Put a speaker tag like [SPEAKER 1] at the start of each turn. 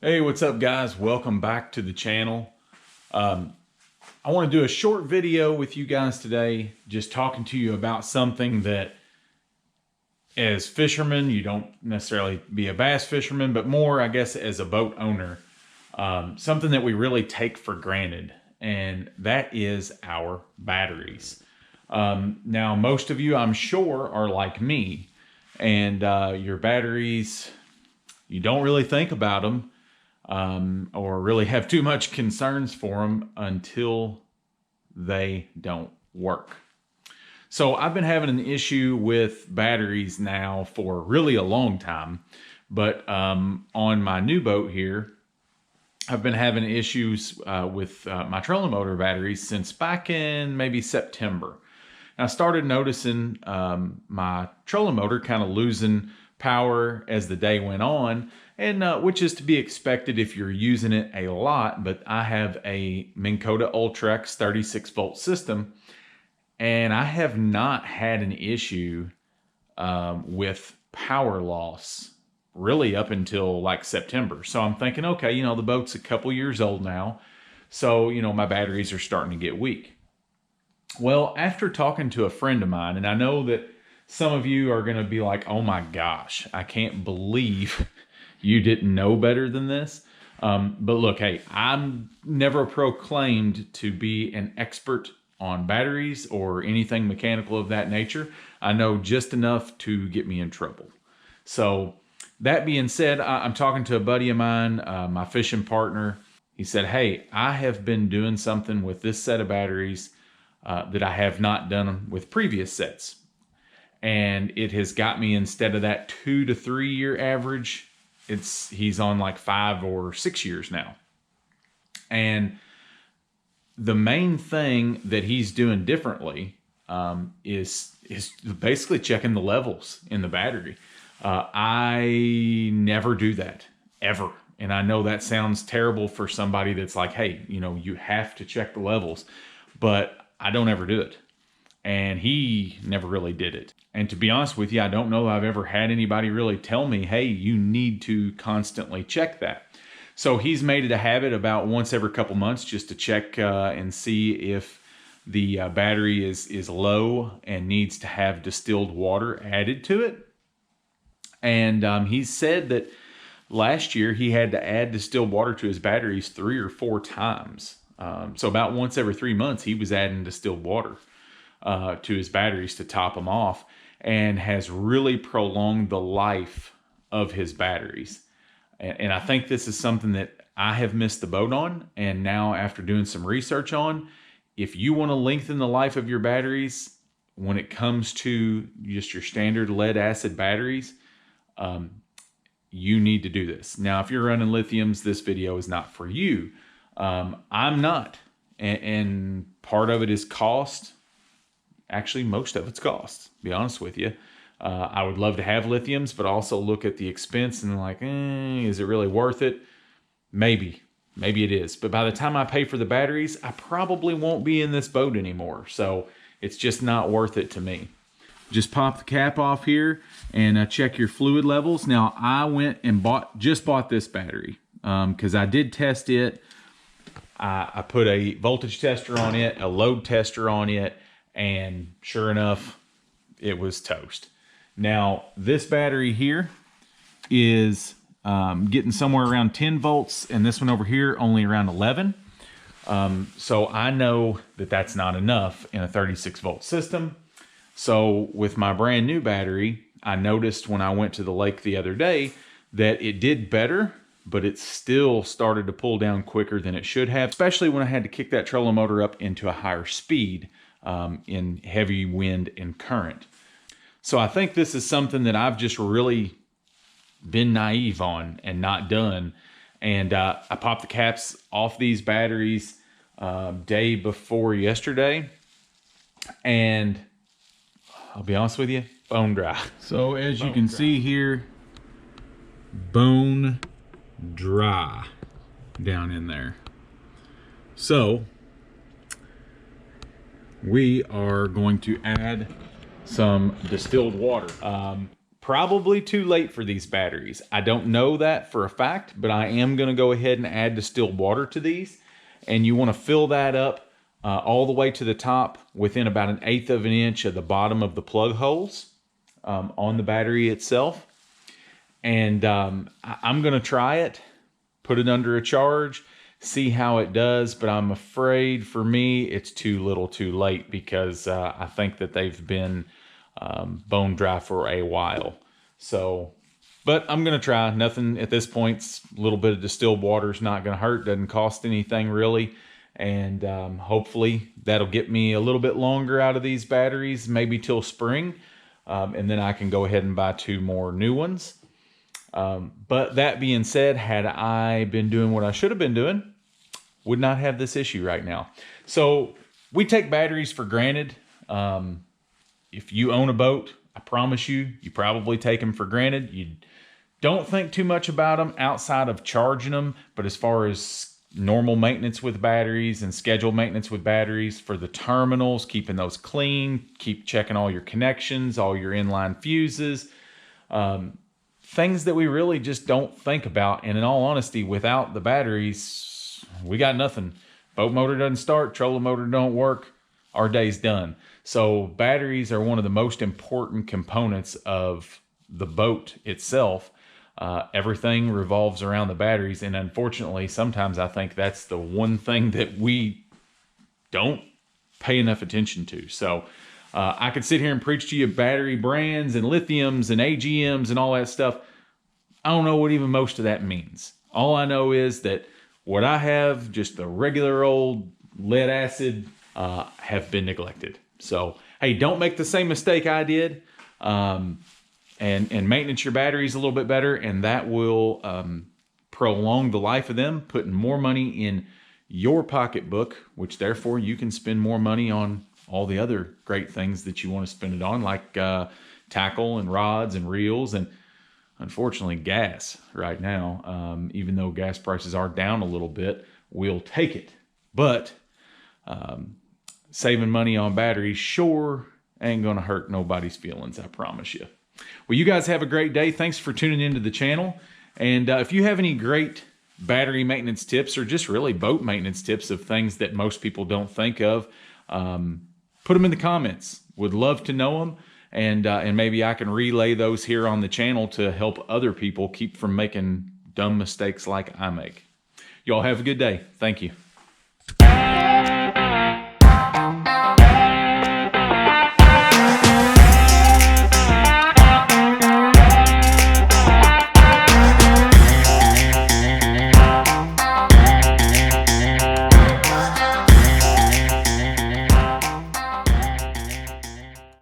[SPEAKER 1] Hey, what's up guys? Welcome back to the channel. I want to do a short video with you guys today, just talking to you about something that as fishermen, you don't necessarily be a bass fisherman, but more, I guess, as a boat owner, something that we really take for granted, and that is our batteries. Now, most of you, I'm sure, are like me, and your batteries, you don't really think about them. Or really have too much concerns for them until they don't work. So I've been having an issue with batteries now for really a long time, but on my new boat here, I've been having issues with my trolling motor batteries since back in maybe September. And I started noticing my trolling motor kind of losing power as the day went on, and which is to be expected if you're using it a lot. But I have a Minn Kota Ultrex 36 volt system, and I have not had an issue with power loss really up until like September. So I'm thinking, okay, you know, the boat's a couple years old now, so you know, my batteries are starting to get weak. Well, after talking to a friend of mine, and I know that some of you are going to be like, oh my gosh, I can't believe you didn't know better than this. But look, hey, I'm never proclaimed to be an expert on batteries or anything mechanical of that nature. I know just enough to get me in trouble. So that being said, I'm talking to a buddy of mine, my fishing partner. He said, hey, I have been doing something with this set of batteries that I have not done with previous sets. And it has got me, instead of that 2 to 3 year average, he's on like 5 or 6 years now. And the main thing that he's doing differently is basically checking the levels in the battery. I never do that, ever. And I know that sounds terrible for somebody that's like, hey, you know, you have to check the levels, but I don't ever do it. And he never really did it. And to be honest with you, I don't know I've ever had anybody really tell me, hey, you need to constantly check that. So he's made it a habit about once every couple months just to check and see if the battery is low and needs to have distilled water added to it. And he said that last year he had to add distilled water to his batteries 3 or 4 times. So about once every 3 months, he was adding distilled water to his batteries to top them off, and has really prolonged the life of his batteries. And I think this is something that I have missed the boat on, and now after doing some research on, if you want to lengthen the life of your batteries when it comes to just your standard lead acid batteries, you need to do this. Now, if you're running lithiums, this video is not for you. I'm not, and part of it is cost. Actually, most of it's cost, to be honest with you. I would love to have lithiums, but also look at the expense and like, is it really worth it? Maybe it is. But by the time I pay for the batteries, I probably won't be in this boat anymore. So it's just not worth it to me. Just pop the cap off here and check your fluid levels. Now, I went and just bought this battery because I did test it. I put a voltage tester on it, a load tester on it, and sure enough, it was toast. Now, this battery here is getting somewhere around 10 volts, and this one over here only around 11. So I know that that's not enough in a 36 volt system. So with my brand new battery, I noticed when I went to the lake the other day that it did better, but it still started to pull down quicker than it should have, especially when I had to kick that trolling motor up into a higher speed in heavy wind and current. So I think this is something that I've just really been naive on and not done. And I popped the caps off these batteries day before yesterday, and I'll be honest with you, bone dry. So as you can see here, bone dry down in there. So we are going to add some distilled water. probably too late for these batteries. I don't know that for a fact, but I am going to go ahead and add distilled water to these. And you want to fill that up all the way to the top within about 1/8 of an inch of the bottom of the plug holes on the battery itself. And I'm going to try it, put it under a charge, see how it does. But I'm afraid for me, it's too little too late, because I think that they've been bone dry for a while. So, but I'm going to try. Nothing at this point. A little bit of distilled water is not going to hurt. Doesn't cost anything really. And hopefully that'll get me a little bit longer out of these batteries, maybe till spring. And then I can go ahead and buy 2 more new ones. But that being said, had I been doing what I should have been doing, would not have this issue right now. So we take batteries for granted. If you own a boat, I promise you probably take them for granted. You don't think too much about them outside of charging them. But as far as normal maintenance with batteries and scheduled maintenance with batteries for the terminals, keeping those clean, keep checking all your connections, all your inline fuses, things that we really just don't think about. And in all honesty, without the batteries, we got nothing. Boat motor doesn't start, trolling motor don't work, our day's done. So batteries are one of the most important components of the boat itself. Everything revolves around the batteries, and unfortunately, sometimes I think that's the one thing that we don't pay enough attention to. So I could sit here and preach to you battery brands and lithiums and AGMs and all that stuff. I don't know what even most of that means. All I know is that what I have, just the regular old lead acid, have been neglected. So, hey, don't make the same mistake I did. And maintenance your batteries a little bit better, and that will prolong the life of them, putting more money in your pocketbook, which therefore you can spend more money on all the other great things that you want to spend it on, like tackle and rods and reels, and unfortunately gas right now. Even though gas prices are down a little bit, we'll take it. But saving money on batteries sure ain't gonna hurt nobody's feelings, I promise you. Well, you guys have a great day. Thanks for tuning into the channel. And if you have any great battery maintenance tips, or just really boat maintenance tips of things that most people don't think of, put them in the comments. Would love to know them. And maybe I can relay those here on the channel to help other people keep from making dumb mistakes like I make. Y'all have a good day. Thank you.